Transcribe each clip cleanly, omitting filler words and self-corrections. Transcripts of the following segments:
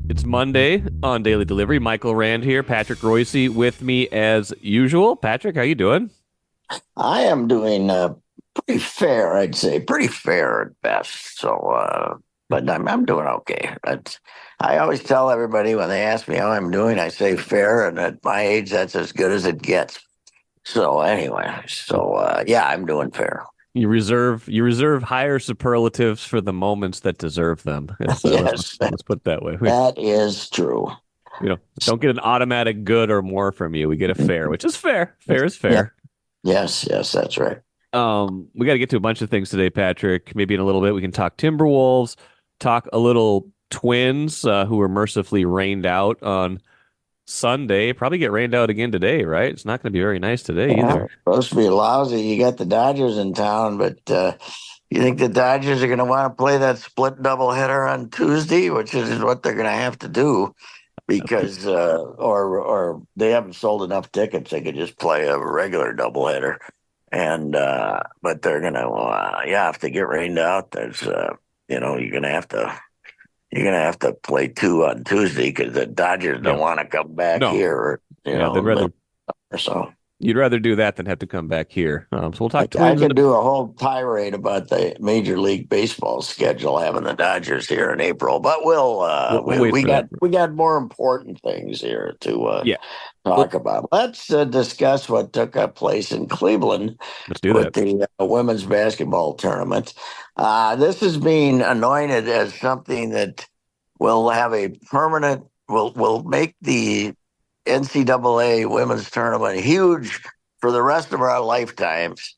It's Monday on Daily Delivery. Michael Rand here. Patrick Reusse with me as usual. Patrick, how you doing? I am doing pretty fair, I'd say, pretty fair at best. But I'm doing okay. I always tell everybody when they ask me how I'm doing, I say fair, and at my age, that's as good as it gets. Yeah, I'm doing fair. You reserve higher superlatives for the moments that deserve them. Let's Yes, let's put it that way. We that is true. don't get an automatic good or more from you. We get a fair, which is fair. Fair is Yeah, fair. yes, that's right. We got to get to a bunch of things today, Patrick. Maybe in a little bit we can talk Timberwolves, talk a little Twins, who were mercifully rained out on Sunday. Probably get rained out again today, right? It's not going to be very nice today Yeah, either. supposed to be lousy. You got the Dodgers in town, but you think the Dodgers are going to want to play that split doubleheader on Tuesday, which is what they're going to have to do because or they haven't sold enough tickets. They could just play a regular doubleheader, and but they're going to yeah, if they get rained out, there's you're going to have to play two on Tuesday because the Dodgers Yeah. don't want to come back No. here, or, Yeah, they'd in the middle rather or so. you'd rather do that than have to come back here. So we'll talk I Twins in could do a whole tirade about the Major League Baseball schedule having the Dodgers here in April, but we'll wait for that. we got more important things here to Yeah. Well, talk about. Let's discuss what took place in Cleveland let's do with that. the women's basketball tournament. This is being anointed as something that will have a permanent will make the NCAA women's tournament huge for the rest of our lifetimes.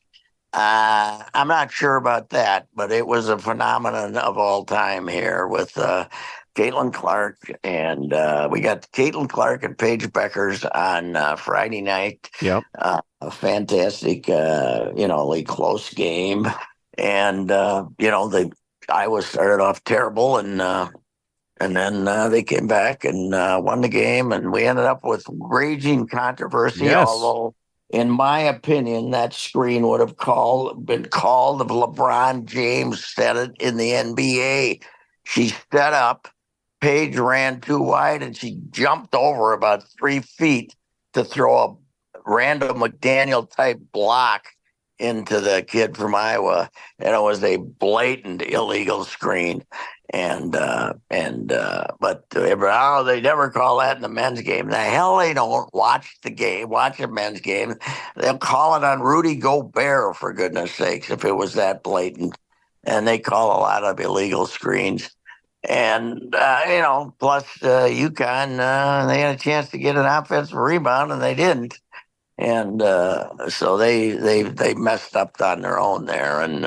I'm not sure about that, but it was a phenomenon of all time here with Caitlin Clark, and we got Caitlin Clark and Paige Beckers on Friday night. Yep. A fantastic, like close game, and the Iowa started off terrible, and then they came back and won the game, and we ended up with raging controversy. Yes. Although, in my opinion, that screen would have been called if LeBron James said it in the NBA. She set up, Paige ran too wide, and she jumped over about 3 feet to throw a random McDaniel type block into the kid from Iowa, and it was a blatant illegal screen. But oh, they never call that in the men's game. The hell they don't. Watch the game. Watch a men's game. They'll call it on Rudy Gobert, for goodness sakes, if it was that blatant. And they call a lot of illegal screens. And plus UConn, they had a chance to get an offensive rebound, and they didn't. And so they messed up on their own there. And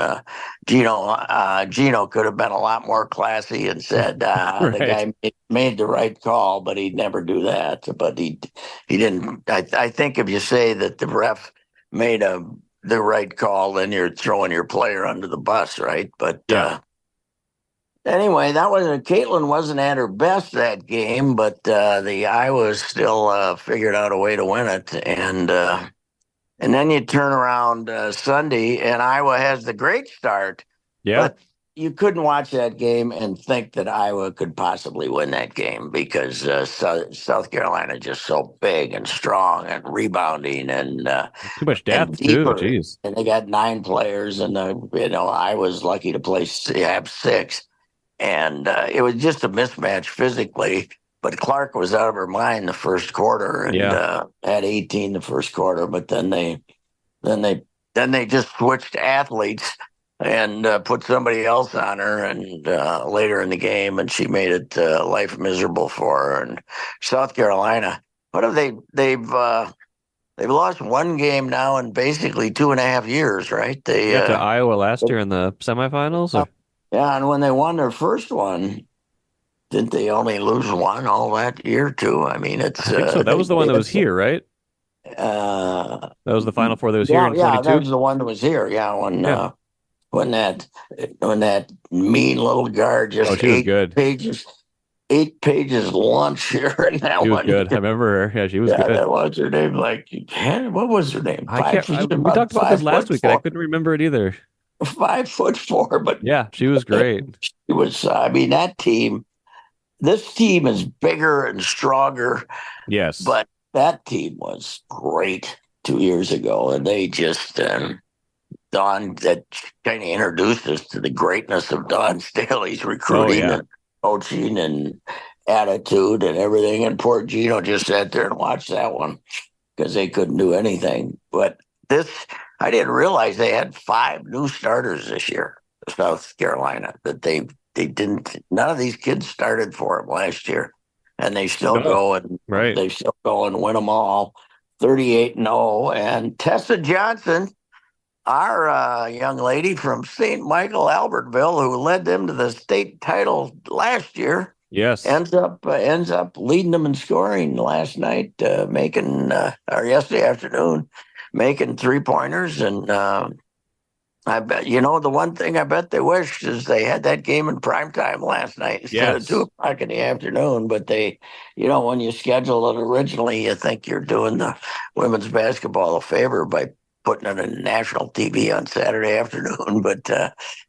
Gino could have been a lot more classy and said the Right. guy made the right call, but he'd never do that. But he didn't. I think if you say that the ref made the right call, then you're throwing your player under the bus, right? But Yeah. anyway, that wasn't Caitlin wasn't at her best that game, but the Iowa still figured out a way to win it, and then you turn around Sunday, and Iowa has the great start, Yeah. but you couldn't watch that game and think that Iowa could possibly win that game because South Carolina is just so big and strong and rebounding Too much and depth too. deeper. Jeez. And they got 9 players, and Iowa's lucky to have 6. And it was just a mismatch physically. But Clark was out of her mind the first quarter and Yeah. had 18 the first quarter. But then they then they just switched athletes and put somebody else on her and later in the game, and she made it life miserable for her. And South Carolina, what have they've lost one game now in basically 2.5 years, right? Yeah, to Iowa last year in the semifinals. Or Yeah, and when they won their first one, didn't they only lose one all that year too? I mean, I think so. That was the one that was here, right? uh, That was the Final Four that was here yeah, in yeah, that 22. was the one that was here. Yeah, Yeah. when that when that mean little guard Oh, just she was good. 8 pages lunch here in that She was one. good. I remember her. Yeah, she was Yeah, good. that was her name. Like, what was her name? I can't. She's We about talked about this five last foot week, and I four, couldn't remember it either. 5'4", but Yeah, she was great. it was. I mean, that team. this team is bigger and stronger, Yes. but that team was great 2 years ago, and they just Don that kind of introduced us to the greatness of Don Staley's Oh recruiting yeah. and coaching and attitude and everything. And poor Gino just sat there and watched that one because they couldn't do anything. But this, I didn't realize they had 5 new starters this year, South Carolina, that they didn't. None of these kids started for them last year, and No. Right. they still go and win them all, 38-0. And Tessa Johnson, our young lady from St. Michael, Albertville, who led them to the state title last year, Yes. ends up leading them in scoring last night, making or yesterday afternoon, making 3 pointers. And I bet the one thing I bet they wished is they had that game in prime time last night instead of two Yes. o'clock in the afternoon. But when you schedule it originally, you think you're doing the women's basketball a favor by putting it in national TV on Saturday afternoon. But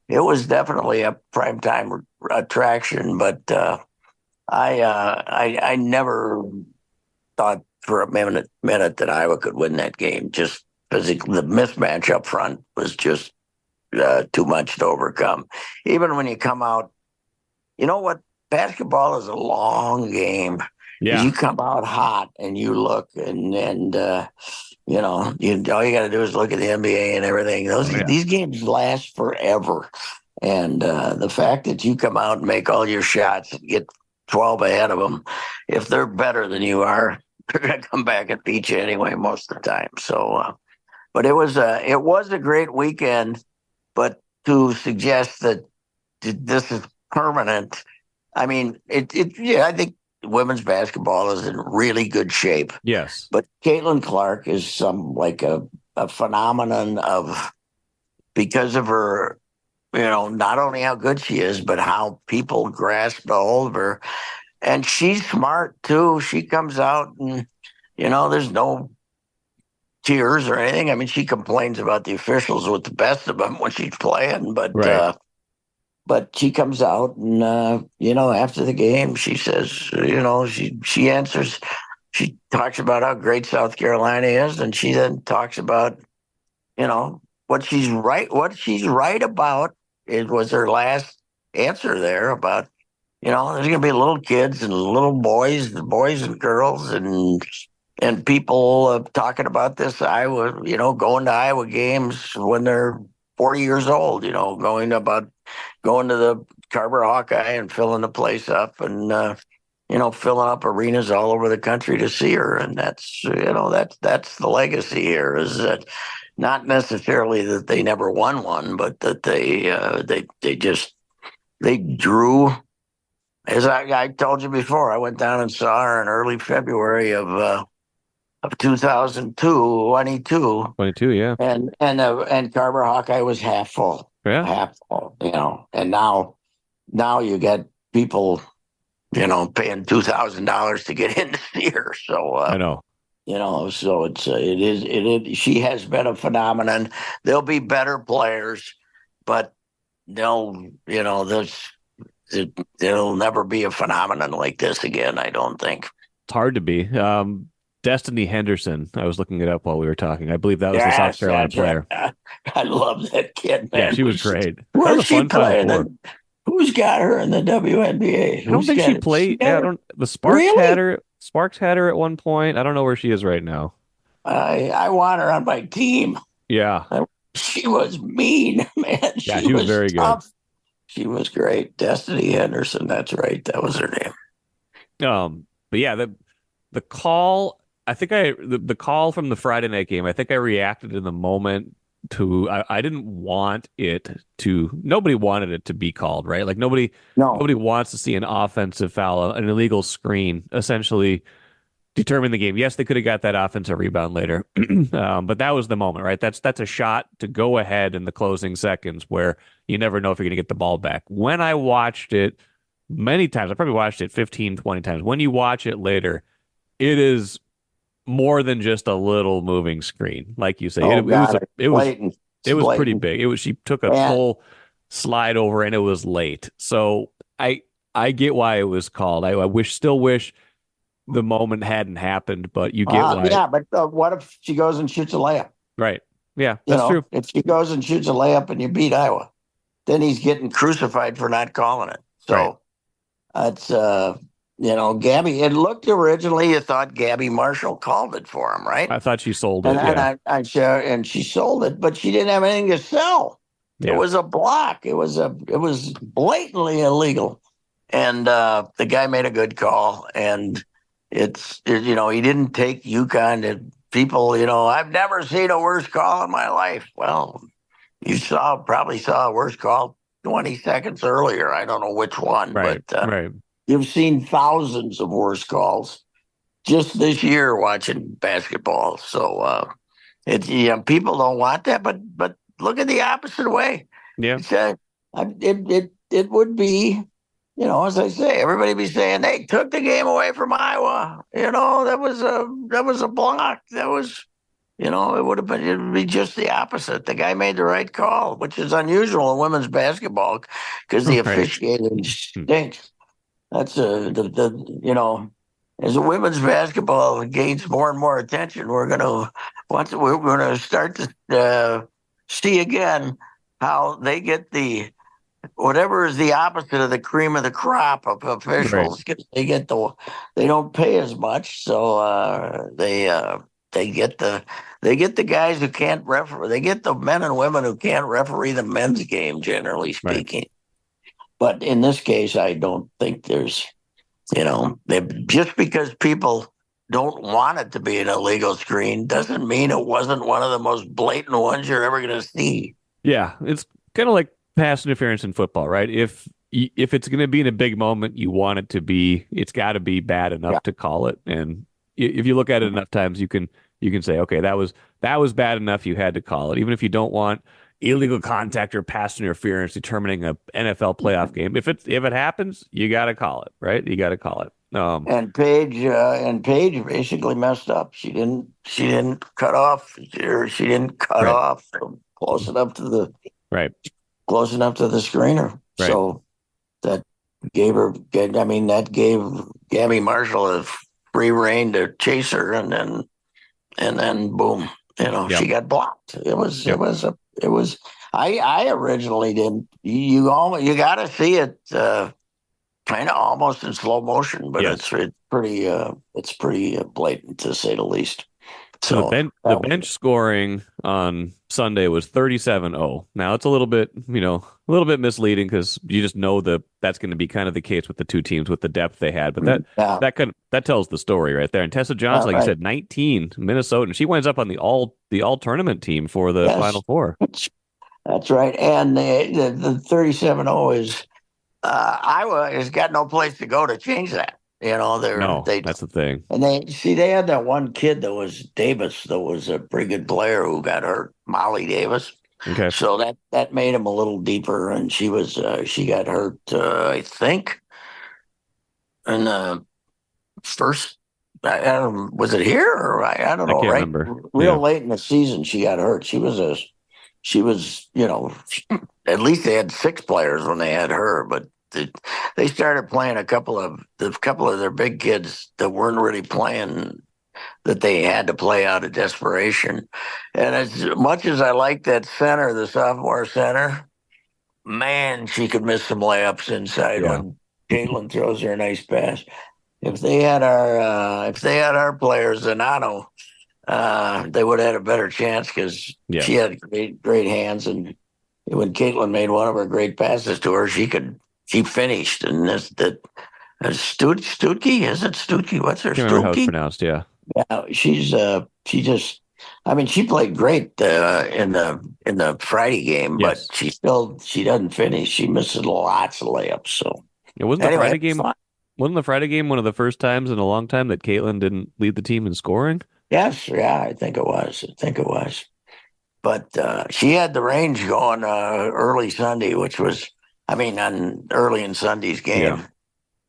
it was definitely a prime time attraction. But I never thought for a minute that Iowa could win that game. Just physically, the mismatch up front was just too much to overcome. Even when you come out, you know what? Basketball is a long game. Because Yeah. you come out hot and you look all you got to do is look at the NBA and everything. Oh yeah. These games last forever, and the fact that you come out and make all your shots and get 12 ahead of them, if they're better than you are, they're going to come back and beat you anyway most of the time. So, but it was a great weekend. But to suggest that this is permanent, I mean, yeah, I think women's basketball is in really good shape. Yes. But Caitlin Clark is a phenomenon of because of her, not only how good she is, but how people grasp a hold of her. And she's smart too. She comes out and, there's no tears or anything. I mean, she complains about the officials with the best of them when she's playing, but Right. she comes out and after the game she says, she answers, she talks about how great South Carolina is, and she then talks about what she's right about. It was her last answer there about there's going to be little kids and little boys and girls and people talking about this Iowa, going to Iowa games when they're 40 years old, going to the Carver Hawkeye and filling the place up and, filling up arenas all over the country to see her. And that's the legacy here is that not necessarily that they never won one, but that they drew. As I told you before, I went down and saw her in early February of 2002, 22, 22, yeah. and Carver Hawkeye was Yeah. half full, and now you get people, paying $2,000 to get in to see her. So, I know. so it is. She has been a phenomenon. There'll be better players, but they'll, you know, there's there'll never be a phenomenon like this again. I don't think. It's hard to be. Destiny Henderson. I was looking it up while we were talking. I believe that was the South Yes, Carolina that's right. player. I love that kid, Yeah, man. she was great. That was Where's a she fun Final playing? Four. Who's got her in the WNBA? I don't Who's think she got it? She played. got Yeah, I her? don't. The Sparks had Really? her. Sparks had her at one point. I don't know where she is right now. I want her on my team. Yeah, She was mean, man. yeah, She she was was very good. tough. She was great. Destiny Henderson. That's right. That was her name. But yeah, the call. I think the call from the Friday night game. I think I reacted in the moment to. I didn't want it to. Nobody wanted it to be called, right? Like No, nobody wants to see an offensive foul, an illegal screen, essentially determine the game. Yes, they could have got that offensive rebound later, but that was the moment, right? That's a shot to go ahead in the closing seconds where you never know if you're going to get the ball back. When I watched it many times, I probably watched it 15, 20 times. When you watch it later, it is more than just a little moving screen, like you say. oh It was God, a it's it was blatant. It's it was pretty blatant. big. She took a And full slide over and it was late. So I I get why it was called. I still wish the moment hadn't happened, but you get why. Yeah, but what if she goes and shoots a layup? Right. Yeah, that's true. If she goes and shoots a layup and you beat Iowa, then he's getting crucified for not calling it. Right. So that's Gabby. It looked originally, you thought Gabby Marshall called it for him, right? I thought she sold And it. Yeah. and she sold it, but she didn't have anything to sell. It Yeah. was a block. It was blatantly illegal, and the guy made a good call. And he didn't take UConn to people. I've never seen a worse call in my life. Well, you probably saw a worse call 20 seconds earlier. I don't know which one, Right. but Right. you've seen thousands of worse calls just this year watching basketball. So people don't want that, but look at the opposite way. Yeah. It's, it would be, as I say, everybody be saying they took the game away from Iowa. That was a block. It would be just the opposite. The guy made the right call, which is unusual in women's basketball because the Right. officiating stinks. That's as the women's basketball gains more and more attention, we're gonna start to see again how they get the whatever is the opposite of the cream of the crop of Right. officials. They don't pay as much, so they get the guys who can't referee. They get the men and women who can't referee the men's game, generally Right. speaking. But in this case, I don't think there's just because people don't want it to be an illegal screen doesn't mean it wasn't one of the most blatant ones you're ever going to see. Yeah. It's kind of like pass interference in football, right? If it's going to be in a big moment, you want it to be. It's got to be bad Yeah. enough to call it. And if you look at it enough times, you can say, okay, that was bad enough. You had to call it, even if you don't want illegal contact or pass interference determining a NFL playoff game. If it happens, you got to call it, right? You got to call it. And Paige basically messed up. She didn't cut off, or she didn't cut Right. off close enough to the Right. screener. Right. So that that gave Gabby Marshall a free rein to chase her, and then boom, Yep. she got blocked. It was it Yep. was a it was. I originally didn't. You got to see it kind of almost in slow motion, but Yes. it's pretty blatant to say the least. So the So bench the bench scoring on Sunday was 37-0. Now it's a little bit misleading because you just know that's going to be kind of the case with the two teams with the depth they had. But that yeah, that tells the story right there. And Tessa Johnson, like you right. said, 19 Minnesota, and she winds up on the all tournament team for the Final Yes, Four. that's right. And the 37-0 is Iowa has got no place to go to change that. No, They that's the thing. and they had that one kid that was Davis that was a pretty good player who got hurt, Molly Davis. Okay. So that made him a little deeper, and she got hurt, I think, in the first. I don't, was it here or I don't I know. can't Right, remember. real Yeah. late in the season, she got hurt. She was at least they had six players when they had her, but they started playing a couple of their big kids that weren't really playing, that they had to play out of desperation. And as much as I like that center, the sophomore center, man, she could miss some layups inside Yeah. when Caitlin throws her a nice pass. If they had our players, Zanano, they would have had a better chance because she Yes. had great hands, and when Caitlin made one of her great passes to her, she finished. And Stutke, is it Stutke? What's her Can't remember how it's Stutke? pronounced. Yeah. Yeah, she just. I mean, she played great in the Friday game, but Yes. she doesn't finish. She misses lots of layups. So It wasn't the anyway, Friday it was game. fun. Wasn't the Friday game one of the first times in a long time that Caitlin didn't lead the team in scoring? Yes, yeah, I think it was. I think it was. But she had the range going early Sunday, which was, I mean, on early in Sunday's Yeah. game,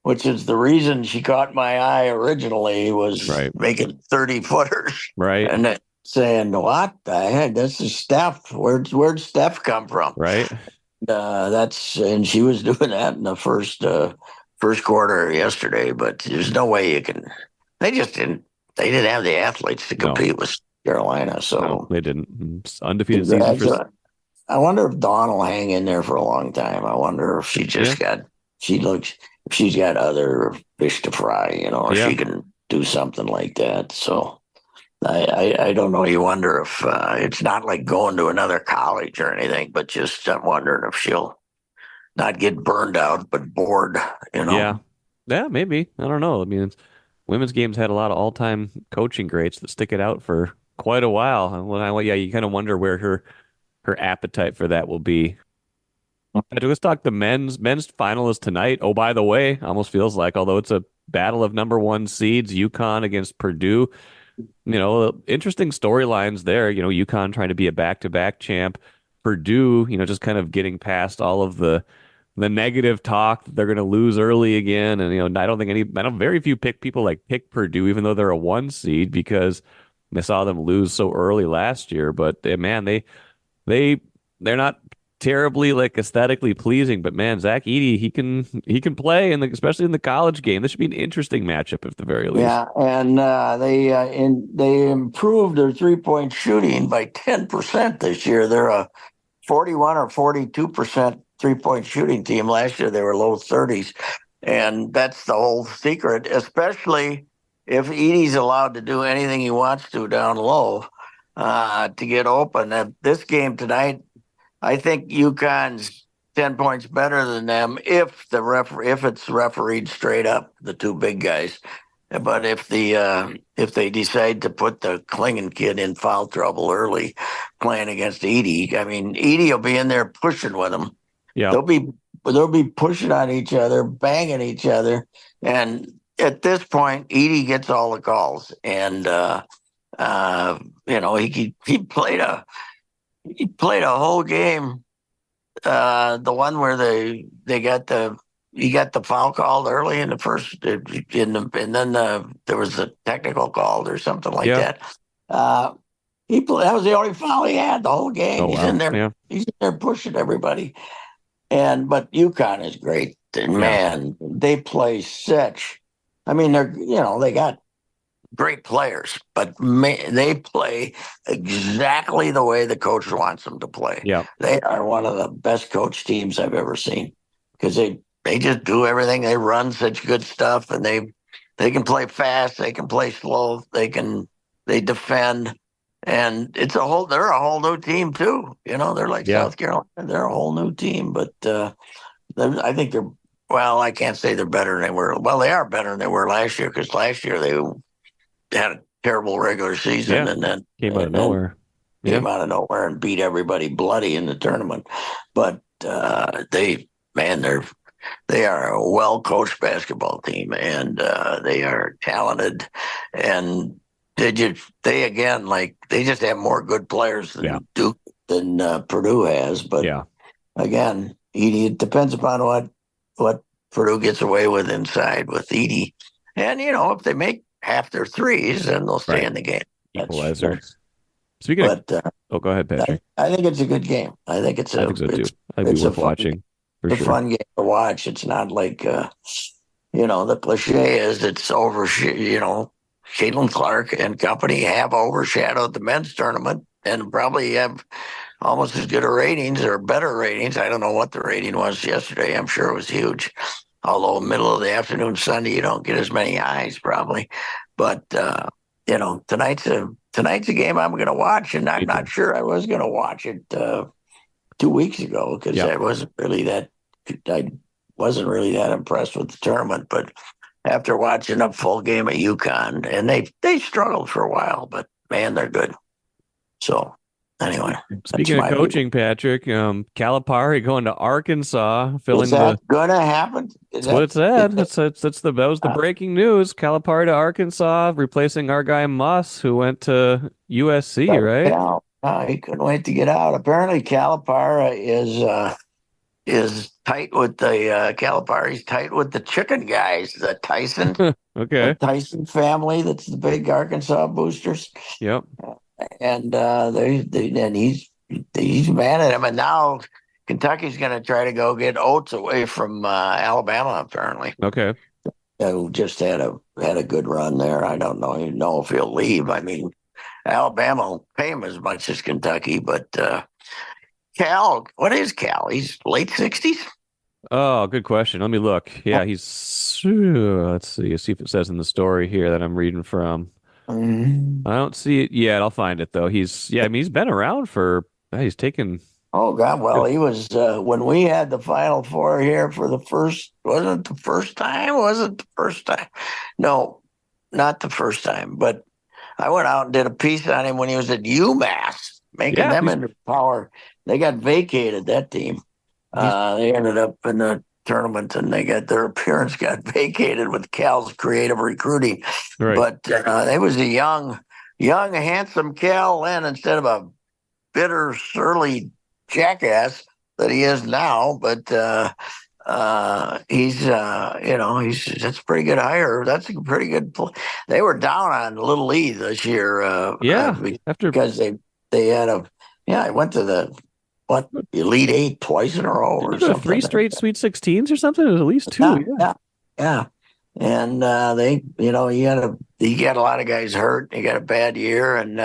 which is the reason she caught my eye originally, was Right. making 30 footers Right. and then saying, "What the heck? This is Steph. Where'd Steph come from?" Right. And she was doing that in the first first quarter yesterday, but there's no way you can. They just didn't. They didn't have the athletes to No, compete with Carolina. no, So they didn't. It's undefeated season for. congrats. I wonder if Dawn will hang in there for a long time. I wonder if Yeah, she looks, if she's got other fish to fry, or yeah. she can do something like that. So I don't know. You wonder if it's not like going to another college or anything, but just I'm wondering if she'll not get burned out, but bored, you Yeah. know. Yeah, maybe. I don't know. I mean, women's games had a lot of all-time coaching greats that stick it out for quite a while. And yeah, you kind of wonder where her appetite for that will be. Let's talk the men's final is tonight. Oh, by the way, almost feels like, although it's a battle of number one seeds, UConn against Purdue. Interesting storylines there. UConn trying to be a back-to-back champ. Purdue, just kind of getting past all of the negative talk that they're going to lose early again. And, I don't very few people pick Purdue, even though they're a one seed because they saw them lose so early last year. But man, they, they're not terribly aesthetically pleasing, but man, Zach Edey, he can play especially in the college game. This should be an interesting matchup at the very least. Yeah, and they improved their 3-point shooting by 10% this year. They're a 41 or 42% 3-point shooting team. Last year they were low 30s, and that's the whole secret. Especially if Edie's allowed to do anything he wants to down low to get open. This game tonight, I think UConn's 10 points better than them if it's refereed straight up, the two big guys. But if they decide to put the Klingon kid in foul trouble early, playing against Edie, I mean Edie will be in there pushing with them. Yeah, They'll be pushing on each other, banging each other, and at this point, Edie gets all the calls, and he played a whole game. The one where they got the he got the foul called early in the first, and then there was a technical called or something like yeah. that. Uh, that was the only foul he had the whole game. Oh He's in wow. there, Yeah, he's in there pushing everybody. But UConn is great. And yeah, man, they play such. I mean, they got great players, but they play exactly the way the coach wants them to play. yeah, They are one of the best coach teams I've ever seen because they just do everything. They run such good stuff, and they can play fast, they can play slow, they defend, and they're a whole new team too. They're like yeah. South Carolina. They're a whole new team, but I think they're. Well, I can't say they're better than they were. Well, they are better than they were last year because last year they had a terrible regular season Yeah. and then Came out of and then nowhere. Yeah, came out of nowhere and beat everybody bloody in the tournament. But they are a well coached basketball team, and they are talented, and they again they just have more good players yeah, than Purdue has. But yeah, again, Edie, it depends upon what Purdue gets away with inside with Edie. And if they make half their threes, then they'll stay right. in the game. Equalizer. That's Speaking of, but oh, go ahead, I, Patrick. I think it's a good game. I think I think so too. I'd be it's a worth fun watching for it's a sure. fun game to watch. It's not like the cliche is it's over. Caitlin Clark and company have overshadowed the men's tournament and probably have almost as good a ratings or better ratings. I don't know what the rating was yesterday. I'm sure it was huge. Although middle of the afternoon Sunday, you don't get as many eyes probably. But tonight's a game I'm going to watch, and I'm Me not too. sure I was going to watch it 2 weeks ago because Yeah, I wasn't really that impressed with the tournament. But after watching a full game of UConn, and they struggled for a while, but man, they're good. So anyway, that's Speaking of my view. coaching, Patrick, Calipari going to Arkansas, Is filling that the. going to happen? That's what it Is said. that That was the uh, breaking news. Calipari to Arkansas, replacing our guy Muss, who went to USC, right? Cal? He couldn't wait to get out. Apparently, Calipara is tight with the Calipari's tight with the chicken guys, the Okay. Tyson family. That's the big Arkansas boosters, Yep. and and he's mad at him. And now Kentucky's going to try to go get Oates away from Alabama, apparently. Okay. Who just had a good run there. I don't know if he'll leave. I mean, Alabama will pay him as much as Kentucky, but Cal, what is Cal? He's late 60s? Oh, good question. Let me look. Yeah, let's see if it says in the story here that I'm reading from. Mhm. I don't see it yet. I'll find it though. I mean, he's been around he's taken. Oh God! Well, he was when we had the Final Four here for the first. Wasn't it the first time? Was it the first time? No, not the first time. But I went out and did a piece on him when he was at UMass, making Yeah, them into power. They got vacated, that team. he's They ended up in the tournament, and their appearance got vacated with Cal's creative recruiting. right. But it was a young, handsome Cal then, instead of a bitter, surly jackass that he is now. But he's that's a pretty good hire. That's a pretty good. They were down on Little Lee this year Yeah, after because they had a I went to the Elite Eight twice in a row didn't or you go to something. three straight Sweet 16s or something? It was at least two. Yeah, Yeah. yeah, yeah. And they, he got a lot of guys hurt. He got a bad year, and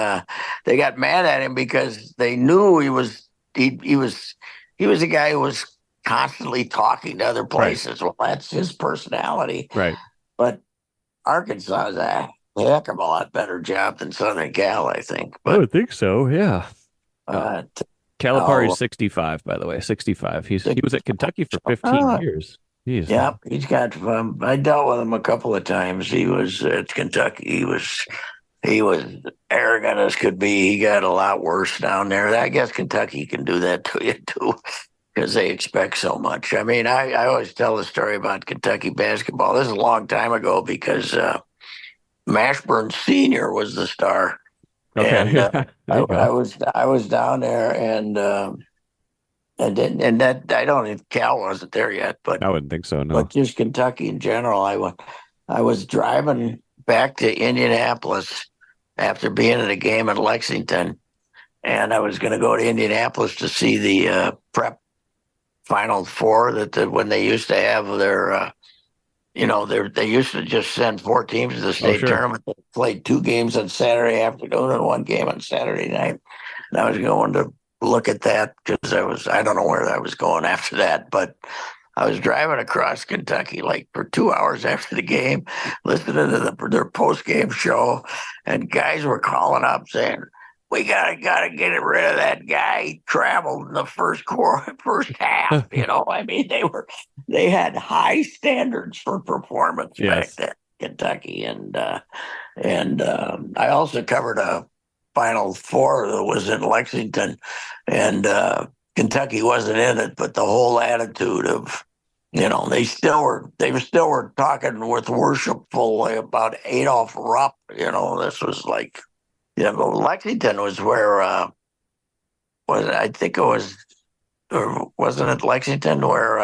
they got mad at him because they knew he was a guy who was constantly talking to other Right. places. Well, that's his personality. Right. But Arkansas is a heck of a lot better job than Southern Cal, I think. I But would think so. Yeah. Uh, uh, Calipari's oh, 65, by the way. 65. He was at Kentucky for 15 uh, years. Jeez. yeah, he's got. I dealt with him a couple of times. He was at Kentucky. He was arrogant as could be. He got a lot worse down there. I guess Kentucky can do that to you too, because they expect so much. I mean, I always tell the story about Kentucky basketball. This is a long time ago because Mashburn Senior was the star, and Okay. There you go. I was down there, and that I don't think Cal wasn't there yet, but I wouldn't think so. No. just Kentucky in general. I was driving back to Indianapolis after being at a game in Lexington, and I was going to go to Indianapolis to see the prep Final Four when they used to have they used to just send four teams to the Oh, state sure. tournament. They played two games on Saturday afternoon and one game on Saturday night. And I was going to look at that because I don't know where I was going after that, but I was driving across Kentucky like for 2 hours after the game, listening to their post game show, and guys were calling up saying, "We gotta get rid of that guy. He traveled in the first quarter, first half." I mean, they had high standards for performance back Yes. then, Kentucky, and I also covered a Final Four that was in Lexington, and Kentucky wasn't in it, but the whole attitude of they still were talking with worshipful about Adolph Rupp. This was like Lexington was where was it? I think it was, or wasn't it Lexington where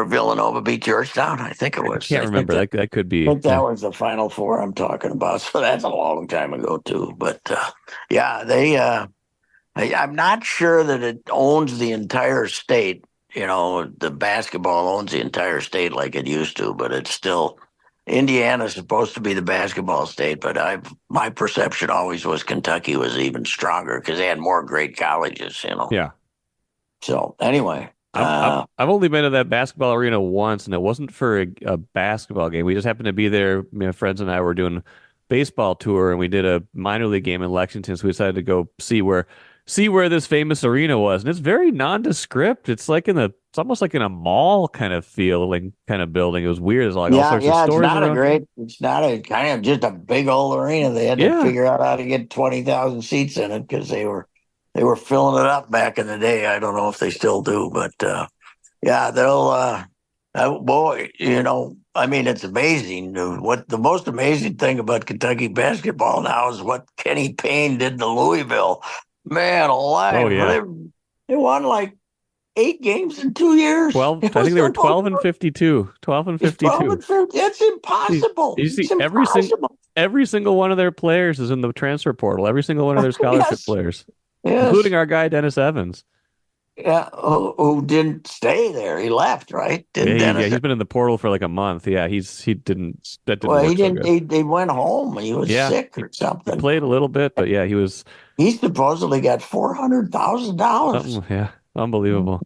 Villanova beat Georgetown? I think it I was. can't I think remember. that That could I be. think that was the Final Four I'm talking about. So that's a long time ago too. But yeah, I'm not sure that it owns the entire state. The basketball owns the entire state like it used to, but it's still Indiana's supposed to be the basketball state. But my perception always was Kentucky was even stronger because they had more great colleges. Yeah. So anyway, I've only been to that basketball arena once, and it wasn't for a basketball game. We just happened to be there. My friends and I were doing baseball tour, and we did a minor league game in Lexington. So we decided to go see where this famous arena was, and it's very nondescript. It's almost like in a mall kind of feeling, kind of building. It was weird. There's like all yeah, sorts of yeah, stores around. it's not a kind of just a big old arena. They had to Yeah. figure out how to get 20,000 seats in it because they were filling it up back in the day. I don't know if they still do, but yeah, they'll. Boy, I mean, it's amazing. What the most amazing thing about Kentucky basketball now is what Kenny Payne did to Louisville. Man Oh alive, yeah. they won like 8 games in 2 years. 12. It I was think they were 12 and 52. 12 and it's 12 52. and 50. It's You impossible. you It's see impossible. every single one of their players is in the transfer portal. Every single one of their scholarship Yes. players. Yes. including our guy Dennis Evans. Yeah. Who didn't stay there? He left, right? Yeah, Didn't Dennis? he's been in the portal for like a month. Yeah, he didn't that didn't Well, he work so didn't. good. He went home. He was Yeah, sick or he something. played a little bit, but yeah, he was He supposedly got $400,000. something. Yeah, unbelievable.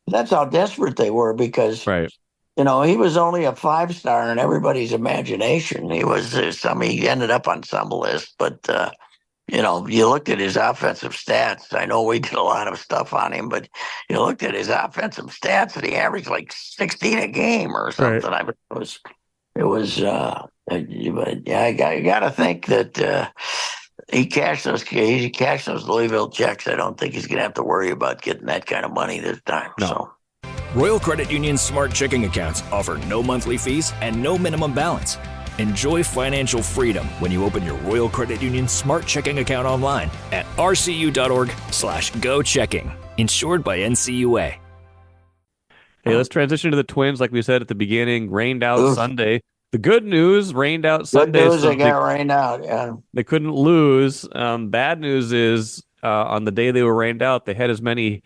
That's how desperate they were because Right. he was only a 5 star in everybody's imagination. He was he ended up on some list, but you looked at his offensive stats. I know we did a lot of stuff on him, but you looked at his offensive stats and he averaged like 16 a game or Right. something. I mean, but yeah, I got to think that he cashed those Louisville checks. I don't think he's going to have to worry about getting that kind of money this time. No. So. Royal Credit Union's smart checking accounts offer no monthly fees and no minimum balance. Enjoy financial freedom when you open your Royal Credit Union smart checking account online at rcu.org/go checking. Insured by NCUA. Hey, let's transition to the Twins. Like we said at the beginning, rained out Oof. Sunday. The good news, rained out Good Sunday, news, so they got rained out. Yeah. they couldn't lose. Bad news is on the day they were rained out, they had as many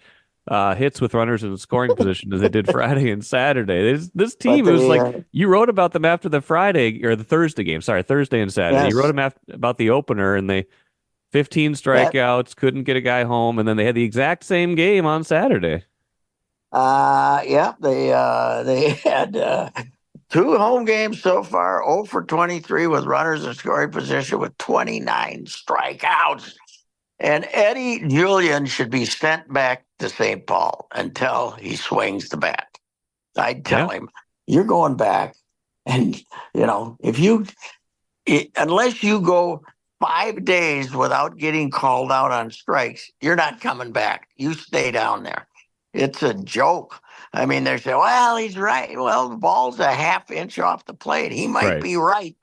hits with runners in scoring position as they did Friday and Saturday. This But team, it was they, like you wrote about them after the Friday or the Thursday game. Sorry, Thursday and Saturday. You wrote yes, them about the opener, and they 15 that, strikeouts, couldn't get a guy home, and then they had the exact same game on Saturday. yeah, they had 2 home games so far, 0 for 23 with runners in scoring position with 29 strikeouts. And Eddie Julian should be sent back to St. Paul until he swings the bat. I'd Yeah, tell him, you're going back. And, if unless you go 5 days without getting called out on strikes, you're not coming back. You stay down there. It's a joke. I mean, they say, well, he's right. Well, the ball's a half inch off the plate. He might right. be right,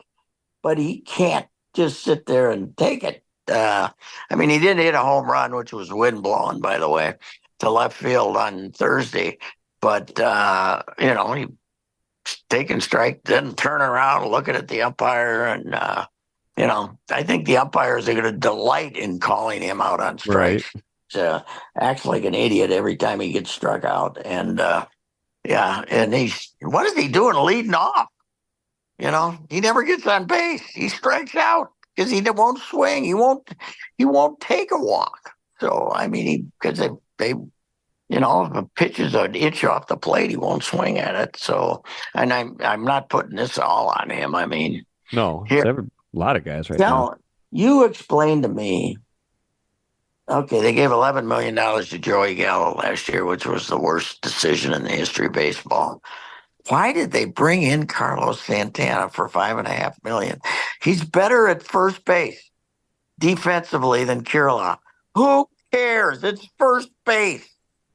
but he can't just sit there and take it. I mean, he didn't hit a home run, which was wind blowing, by the way, to left field on Thursday. But, he taking strike, then turn around, looking at the umpire, and I think the umpires are going to delight in calling him out on Right. strikes. Acts like an idiot every time he gets struck out, and yeah, and what is he doing leading off? He never gets on base. He strikes out because he won't swing. He won't take a walk. So I mean, because they if a pitch is an inch off the plate, he won't swing at it. So, and I'm not putting this all on him. I mean, No, it's here, a lot of guys right now. tell you explain to me. Okay, they gave $11 million to Joey Gallo last year, which was the worst decision in the history of baseball. Why did they bring in Carlos Santana for $5.5 million? He's better at first base defensively than Kirilloff. Who cares? It's first base.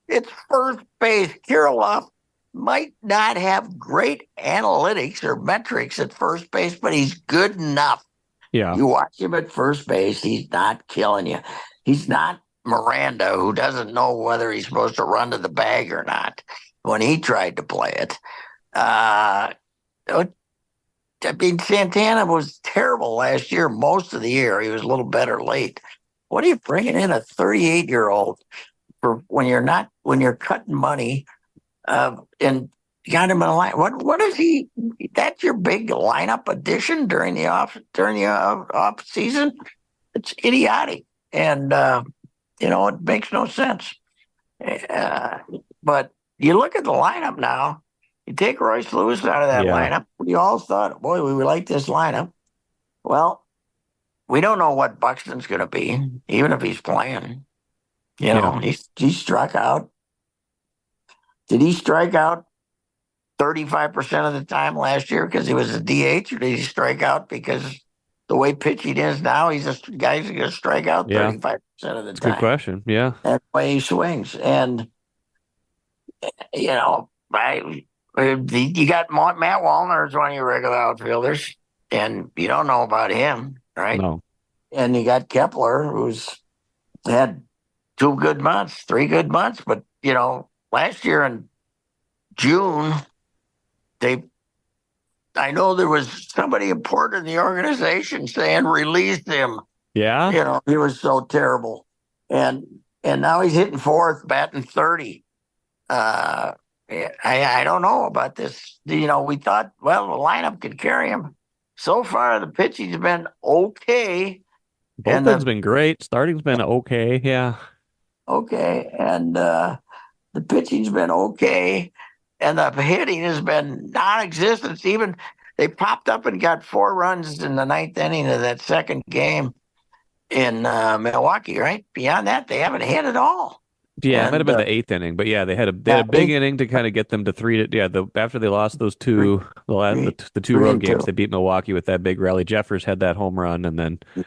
It's first base. Kirilloff might not have great analytics or metrics at first base, but he's good enough. Yeah. You watch him at first base, he's not killing you. He's not Miranda, who doesn't know whether he's supposed to run to the bag or not when he tried to play it. I mean, Santana was terrible last year, most of the year. He was a little better late. What are you bringing in a 38-year-old for when you're cutting money and got him in a line? What is he? That's your big lineup addition during the off season. It's idiotic, and it makes no sense. But you look at the lineup now. You take Royce Lewis out of that Yeah. lineup. We all thought, boy, we would like this lineup. Well, we don't know what Buxton's going to be, even if he's playing. Yeah. He struck out. Did he strike out 35% of the time last year because he was a DH, or did he strike out because the way pitching is now, he's a guy's going to strike out Yeah. 35% of the It's a good time? question. Yeah. That's the way he swings. And, you know, I, you got Matt Wallner as one of your regular outfielders, and you don't know about him, right? No. And you got Kepler, who's had 2 good months, 3 good months, but last year in June, I know there was somebody important in the organization saying release him. Yeah. He was so terrible. and now he's hitting fourth, batting 30. Uh, I don't know about this. We thought, well, the lineup could carry him. So far, the pitching's been okay, and Bullpen's been great. Starting's been okay. Yeah. the pitching's been okay, and the hitting has been non-existent. Even they popped up and got 4 runs in the ninth inning of that second game in Milwaukee. Right beyond that, they haven't hit at all. Yeah, it might have And been the eighth inning, but yeah, they had a yeah, big inning to kind of get them to three. Yeah, after they lost those three, two, the two three road and games, two. they beat Milwaukee with that big rally. Jeffers had that home run, and then And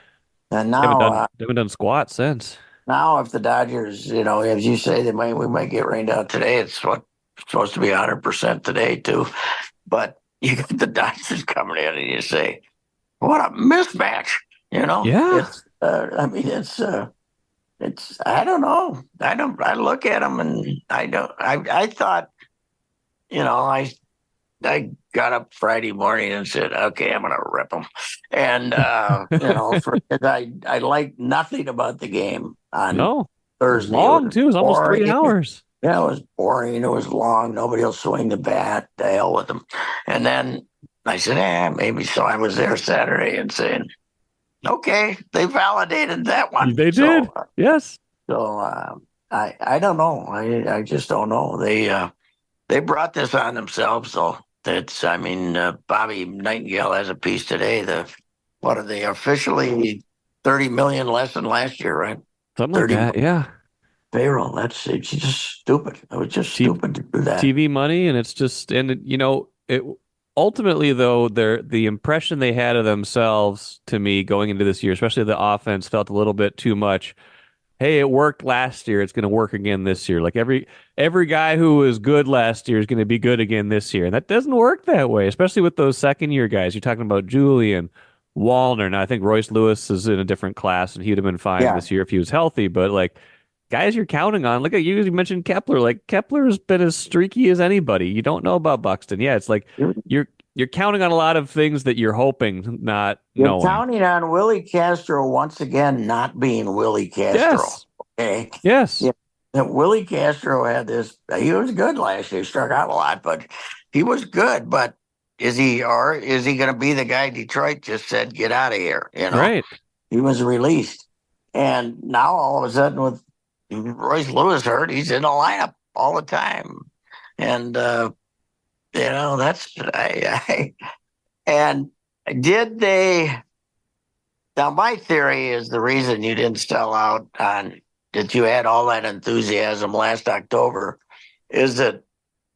they haven't now, done they haven't done squat since. now if the Dodgers, as you say, we might get rained out today. It's supposed to be 100% today too. But you get the Dodgers coming in, and you say, "What a mismatch!" Yeah, It's. I mean, it's. I don't know. I don't. I look at them, and I don't. I thought, I got up Friday morning and said, "Okay, I'm going to rip them," and I liked nothing about the game on no, it was Thursday. It long was too. It was almost three boring. hours. Yeah, it was boring. It was long. Nobody will swing the bat. The hell with them. And then I said, maybe so. I was there Saturday and saying, okay, they validated that one. They did. Yes. I don't know. I just don't know. They brought this on themselves. So Bobby Nightingale has a piece today. What are they officially 30 million less than last year, right? Something like 30 that. Yeah. payroll. It's just stupid. It was just T stupid to do that. TV money, and it's just it ultimately though the impression they had of themselves to me going into this year, especially the offense, felt a little bit too much. Hey, it worked last year. It's going to work again this year. Like every guy who was good last year is going to be good again this year. And that doesn't work that way, especially with those second year guys. You're talking about Julian, Wallner. Now I think Royce Lewis is in a different class and he'd have been fine Yeah. this year if he was healthy. But like guys you're counting on, look at you mentioned Kepler. Like Kepler's been as streaky as anybody. You don't know about Buxton. Yeah, it's like you're you're counting on a lot of things that you're hoping, not You're knowing. counting on Willie Castro once again not being Willie Castro. Yes. Okay. Yes. Yeah. And Willie Castro had this, he was good last year, struck out a lot, but he was good. But is he going to be the guy Detroit just said, get out of here? Right. He was released. And now all of a sudden with Royce Lewis hurt, he's in the lineup all the time. And, that's, and did they, now my theory is the reason you didn't sell out on, that you had all that enthusiasm last October is that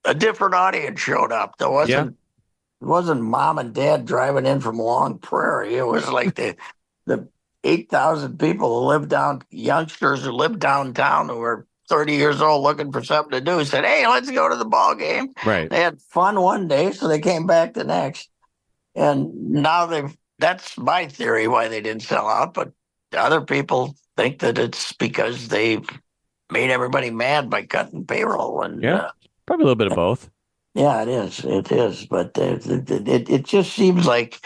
a different audience showed up. Yeah. It wasn't mom and dad driving in from Long Prairie. It was like the 8,000 people who youngsters who lived downtown who were 30 years old looking for something to do said, hey, let's go to the ball game. Right. They had fun one day, so they came back the next. And now that's my theory why they didn't sell out. But other people think that it's because they've made everybody mad by cutting payroll. And Yeah. Probably a little bit of both. yeah, it is. It is. But it just seems like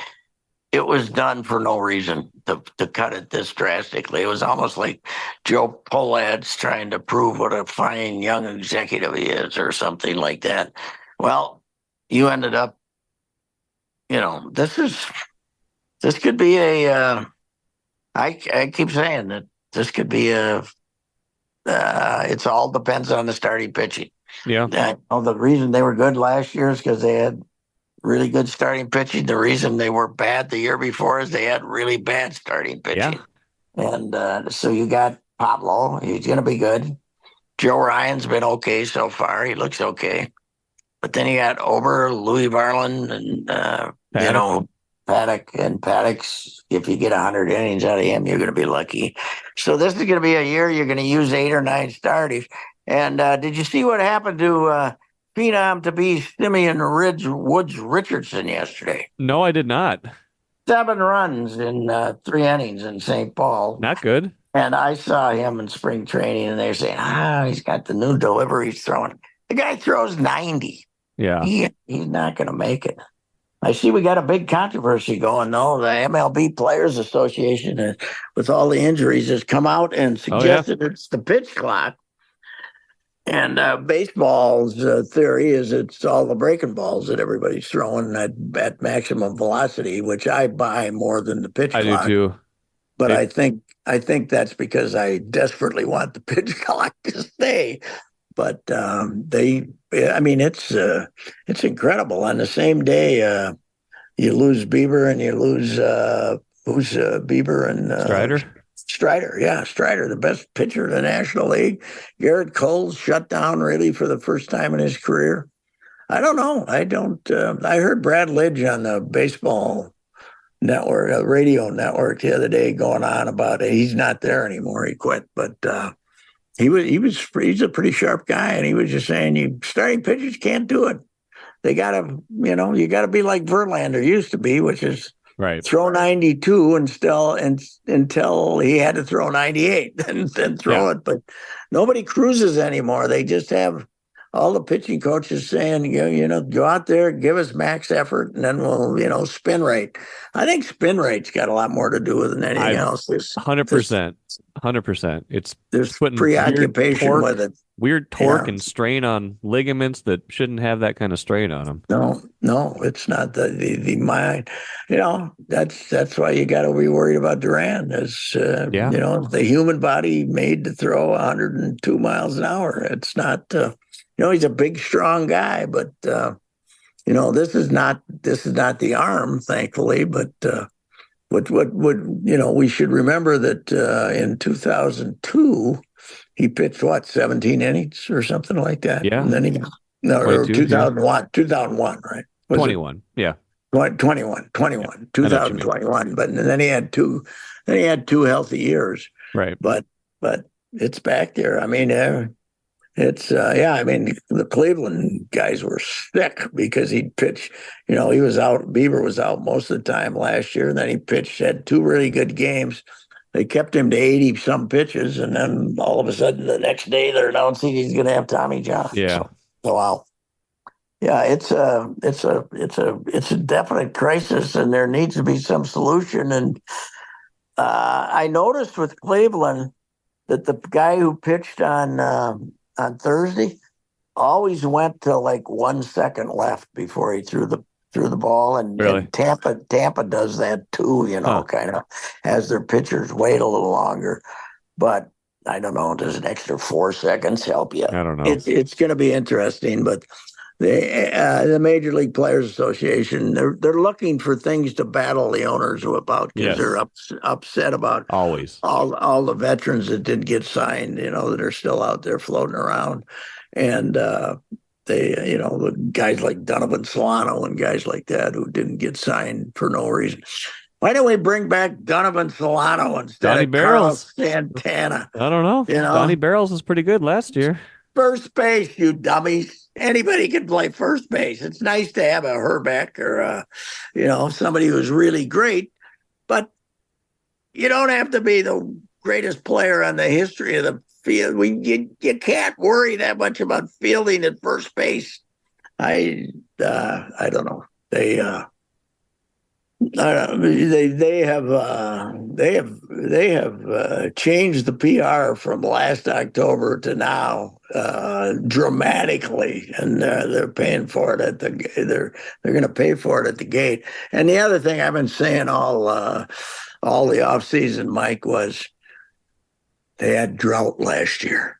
it was done for no reason to cut it this drastically. It was almost like Joe Pollad's trying to prove what a fine young executive he is or something like that. Well, you ended up, this could be I keep saying that this could be it's all depends on the starting pitching. Yeah. The reason they were good last year is because they had really good starting pitching. The reason they were bad the year before is they had really bad starting pitching. Yeah. And so you got Pablo. He's going to be good. Joe Ryan's been okay so far. He looks okay. But then you got Ober, Louis Varland, and Paddock. Paddock. And Paddock's, if you get 100 innings out of him, you're going to be lucky. So this is going to be a year you're going to use 8 or 9 starters. And did you see what happened to Phenom to be Simeon Woods Richardson yesterday? No, I did not. 7 runs in 3 innings in St. Paul. Not good. And I saw him in spring training, and they're saying, he's got the new delivery he's throwing. The guy throws 90. Yeah. He's not going to make it. I see we got a big controversy going, though. The MLB Players Association, with all the injuries, has come out and Oh yeah, suggested it's the pitch clock. And baseball's theory is it's all the breaking balls that everybody's throwing at maximum velocity, which I buy more than the pitch I do clock. too. But It, I think that's because I desperately want the pitch clock to stay. But I mean, it's incredible. On the same day, you lose Bieber and you lose who's Bieber and Strider. Strider. Yeah, Strider, the best pitcher in the National League. Garrett Cole's shut down really for the first time in his career. I don't know. I don't. I heard Brad Lidge on the baseball network, radio network, the other day going on about it. He's not there anymore. He quit, but. He's a pretty sharp guy, and he was just saying you starting pitchers can't do it. They gotta, you gotta be like Verlander used to be, which is Right. throw 92 until he had to throw 98 and then throw it. But nobody cruises anymore. They just have all the pitching coaches saying, go out there, give us max effort, and then we'll, spin rate. I think spin rate's got a lot more to do with it than anything else. 100%. 100%. It's There's putting preoccupation with it. weird torque Yeah. and strain on ligaments that shouldn't have that kind of strain on them. No, it's not the mind. That's why you got to be worried about Durant. The human body made to throw 102 miles an hour. It's not. He's a big, strong guy, but this is not the arm, thankfully. But what we should remember that in 2002 he pitched 17 innings or something like that. Yeah. And then or 2001, right? 21. Yeah. 21, 2021. But then he had two healthy years. Right. But it's back there. I mean, I mean, the Cleveland guys were sick because he'd pitch. He was out. Bieber was out most of the time last year. And then he had two really good games. They kept him to 80 some pitches, and then all of a sudden the next day they're announcing he's going to have Tommy John. Yeah. So wow. Yeah, it's a definite crisis, and there needs to be some solution. And I noticed with Cleveland that the guy who pitched on Thursday always went to like 1 second left before he threw the ball, and, Really? and Tampa does that too. Kind of has their pitchers wait a little longer, but. I don't know. Does an extra 4 seconds help you? I don't know. It's going to be interesting, but the Major League Players Association they're looking for things to battle the owners about because they're upset about always all the veterans that didn't get signed, that are still out there floating around, and the guys like Donovan Solano and guys like that who didn't get signed for no reason. Why don't we bring back Donovan Solano instead Donnie of Barrels. Carlos Santana? I don't know. Donnie Barrels was pretty good last year. First base, you dummies. Anybody can play first base. It's nice to have a Herbeck or somebody who's really great, but you don't have to be the greatest player on the history of the field. You can't worry that much about fielding at first base. I don't know. They have changed the PR from last October to now dramatically, and they're paying for it they're going to pay for it at the gate. And the other thing I've been saying all the offseason, Mike, was they had drought last year.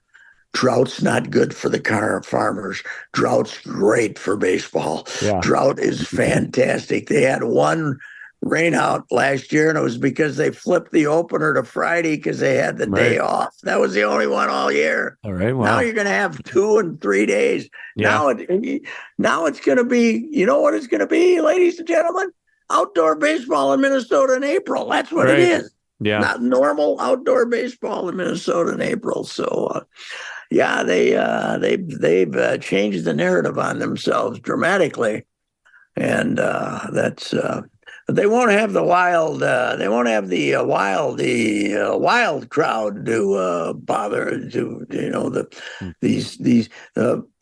Drought's not good for the farmers. Drought's great for baseball. Yeah. Drought is fantastic. They had one rain out last year, and it was because they flipped the opener to Friday because they had the day off. That was the only one all year. All right. Wow. Now you're going to have 2 and 3 days. Yeah. Now it's going to be, you know what it's going to be, ladies and gentlemen? Outdoor baseball in Minnesota in April. That's what it is. Yeah. Not normal outdoor baseball in Minnesota in April. So, they've changed the narrative on themselves dramatically. and that's. But they won't have the wild. They won't have the wild crowd to bother. To these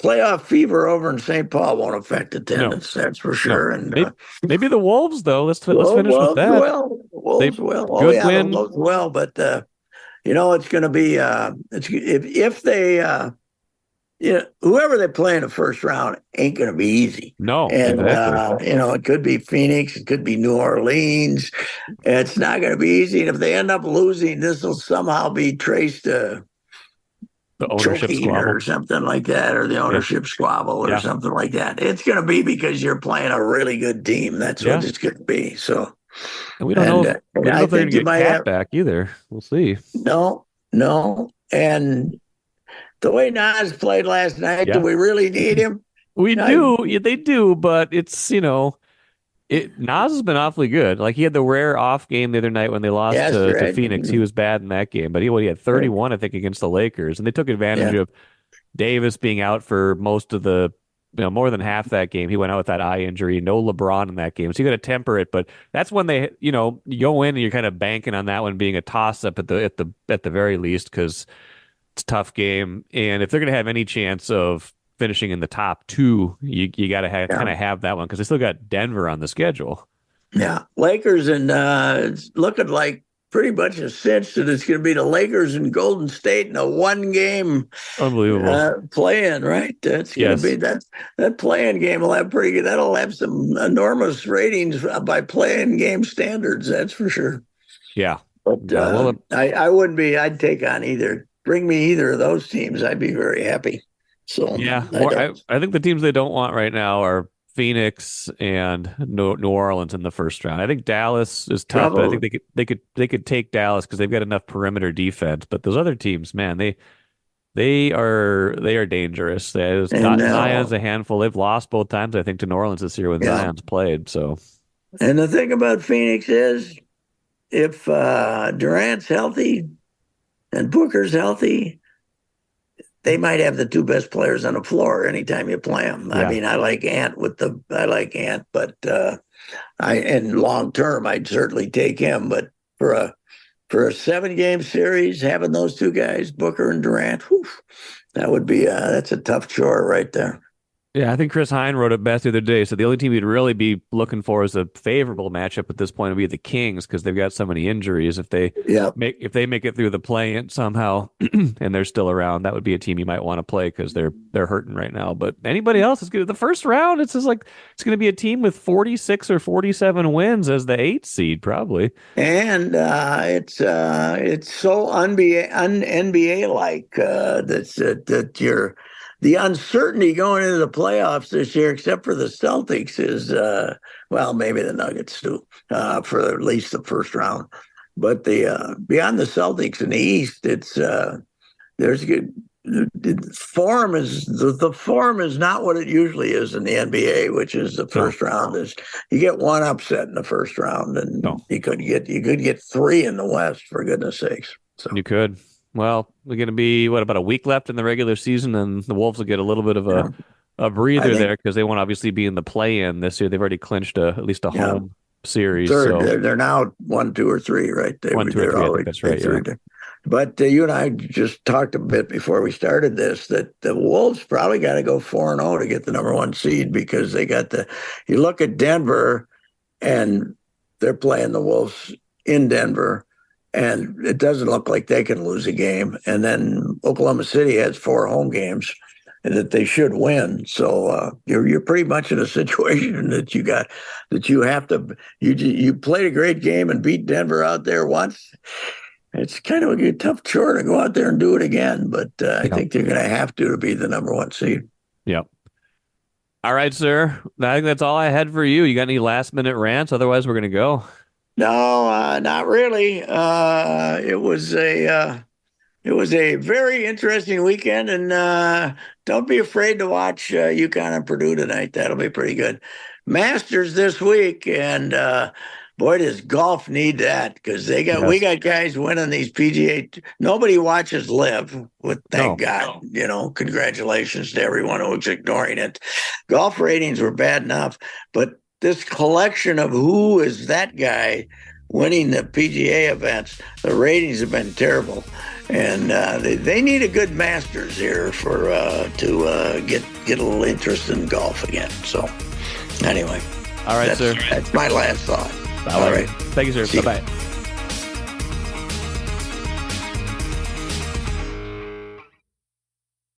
playoff fever over in St. Paul won't affect No, attendance. That's for no. sure. And Maybe the Wolves though. Let's finish with that. They Wolves will. Oh good yeah, the win. Wolves will. But it's going to be if they whoever they play in the first round ain't going to be easy. No, And exactly. it could be Phoenix, it could be New Orleans. It's not going to be easy. And if they end up losing, this will somehow be traced to The ownership choking squabble. or something like that, or the Yeah, ownership squabble or yeah, something like that. It's going to be because you're playing a really good team. That's yeah. what it's going to be. So, And we don't know. and We don't know I if they're going think to you get might Cat have back either. We'll see. no, and the way Nas played last night, do Yeah, we really need him? we I do. Yeah, they do, but it's Nas has been awfully good. Like he had the rare off game the other night when they lost Yes, to right. Phoenix. He was bad in that game, but he had Right. 31, I think, against the Lakers, and they took advantage Yeah. of Davis being out for most of more than half that game. He went out with that eye injury. No LeBron in that game, so you got to temper it. But that's when you go in and you're kind of banking on that one being a toss up at the very least because it's a tough game. And if they're going to have any chance of finishing in the top two, you got to Yeah. kind of have that one because they still got Denver on the schedule. Yeah. Lakers and it's looking like pretty much a cinch that it's going to be the Lakers and Golden State in a one game Unbelievable. play-in, right? That's going to be Yes. that play-in game will have pretty good. That'll have some enormous ratings by play-in game standards. That's for sure. Yeah. But Yeah. Well, I wouldn't be. I'd take on either. Bring me either of those teams. I'd be very happy. So yeah. I More. I, don't. I think the teams they don't want right now are Phoenix and New Orleans in the first round. I think Dallas is tough, but I think Probably. they could take Dallas because they've got enough perimeter defense. But those other teams, man, they are dangerous. And Zion's a handful. They've lost both times, I think, to New Orleans this year when yeah. Zion's played. So And the thing about Phoenix is, if Durant's healthy and Booker's healthy, they might have the two best players on the floor anytime you play them. I yeah, mean, I like Ant, but in long term, I'd certainly take him. But for a 7 game series, having those two guys, Booker and Durant, whew, that's a tough chore right there. yeah. I think Chris Hine wrote it best the other day. So the only team you'd really be looking for as a favorable matchup at this point would be the Kings because they've got so many injuries. Yeah, If they make it through the play-in somehow and they're still around, that would be a team you might want to play because they're hurting right now. But anybody else is good. The first round, it's just like it's going to be a team with 46 or 47 wins as the 8th seed, probably. and it's so NBA like that you're the uncertainty going into the playoffs this year, except for the Celtics, is well, maybe the Nuggets too, for at least the first round. But the beyond the Celtics in the East, it's there's good. The form is not what it usually is in the NBA, which is the No, first round is you get one upset in the first round, and no, you could get three in the West, for goodness sakes. So you could. Well, we're going to be what about a week left in the regular season, and the Wolves will get a little bit of yeah, a I breather think there because they won't obviously be in the play-in this year. They've already clinched at least a yeah, home series, third. so They're now 1, 2, or 3, right? one, two, or They're three. I think already that's they right. Yeah. through there. But you and I just talked a bit before we started this that the Wolves probably got to go 4-0 to get the number 1 seed because they got the. You look at Denver, and they're playing the Wolves in Denver, and it doesn't look like they can lose a game. And then Oklahoma City has 4 home games that they should win. So you're pretty much in a situation that you have to you played a great game and beat Denver out there once. It's kind of a tough chore to go out there and do it again, but I Yeah. think they're going to have to be the number 1 seed. Yeah. All right, sir. I think that's all I had for you. You got any last minute rants? Otherwise, we're going to go. No, not really. It was a very interesting weekend, and don't be afraid to watch UConn and Purdue tonight. That'll be pretty good. Masters this week, and boy, does golf need that because we Yes. got guys winning these PGA. Nobody watches live. With thank No. God, congratulations to everyone who was ignoring it. Golf ratings were bad enough, but this collection of who is that guy winning the PGA events, the ratings have been terrible. And they need a good Masters here to get a little interest in golf again. So anyway. All right, sir. That's my last thought. All right. Thank you, sir. Bye-bye.